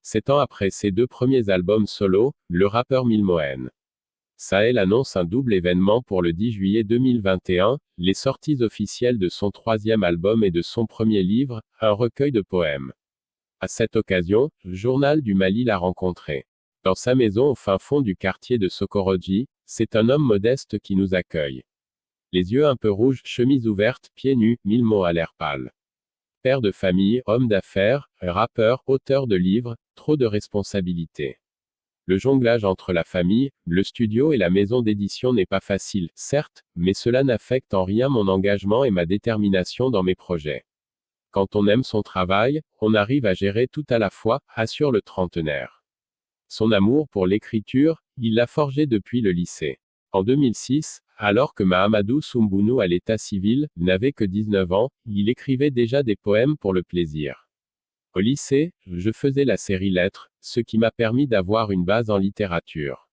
7 ans après ses 2 premiers albums solo, le rappeur Milmoen Sahel annonce un double événement pour le 10 juillet 2021, les sorties officielles de son 3e album et de son premier livre, un recueil de poèmes. À cette occasion, Journal du Mali l'a rencontré. Dans sa maison au fin fond du quartier de Sokorodi, c'est un homme modeste qui nous accueille. Les yeux un peu rouges, chemise ouverte, pieds nus, Milmo a l'air pâle. Père de famille, homme d'affaires, rappeur, auteur de livres, trop de responsabilités. Le jonglage entre la famille, le studio et la maison d'édition n'est pas facile, certes, mais cela n'affecte en rien mon engagement et ma détermination dans mes projets. Quand on aime son travail, on arrive à gérer tout à la fois, assure le trentenaire. Son amour pour l'écriture, il l'a forgé depuis le lycée. En 2006, alors que Mahamadou Soumbounou à l'état civil, n'avait que 19 ans, il écrivait déjà des poèmes pour le plaisir. Au lycée, je faisais la série lettres, ce qui m'a permis d'avoir une base en littérature.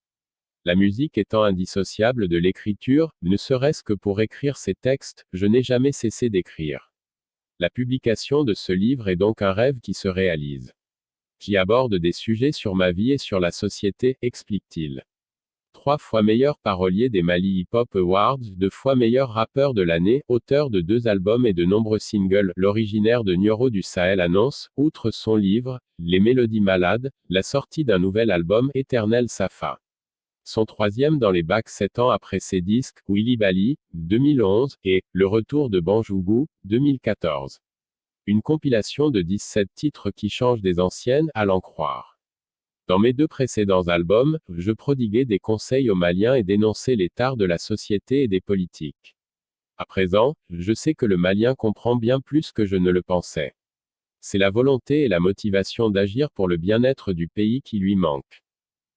La musique étant indissociable de l'écriture, ne serait-ce que pour écrire ces textes, je n'ai jamais cessé d'écrire. La publication de ce livre est donc un rêve qui se réalise. J'y aborde des sujets sur ma vie et sur la société, explique-t-il. 3 fois meilleur parolier des Mali Hip Hop Awards, 2 fois meilleur rappeur de l'année, auteur de 2 albums et de nombreux singles, l'originaire de Nioro du Sahel annonce, outre son livre, Les Mélodies Malades, la sortie d'un nouvel album, Éternel Safa. Son 3e dans les bacs 7 ans après ses disques, Willy Bali, 2011, et Le Retour de Banjougou, 2014. Une compilation de 17 titres qui changent des anciennes, à l'en croire. Dans mes 2 précédents albums, je prodiguais des conseils aux Maliens et dénonçais les tares de la société et des politiques. À présent, je sais que le Malien comprend bien plus que je ne le pensais. C'est la volonté et la motivation d'agir pour le bien-être du pays qui lui manquent.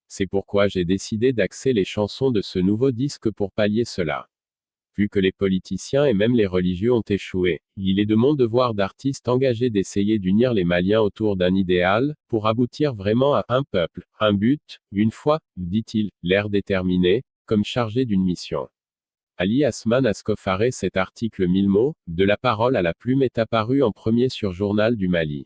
C'est pourquoi j'ai décidé d'axer les chansons de ce nouveau disque pour pallier cela. Vu que les politiciens et même les religieux ont échoué, il est de mon devoir d'artiste engagé d'essayer d'unir les Maliens autour d'un idéal, pour aboutir vraiment à un peuple, un but, une foi, dit-il, l'air déterminé, comme chargé d'une mission. Ali Asman Ascofaré. Cet article 1000 mots, de la parole à la plume est apparu en premier sur Journal du Mali.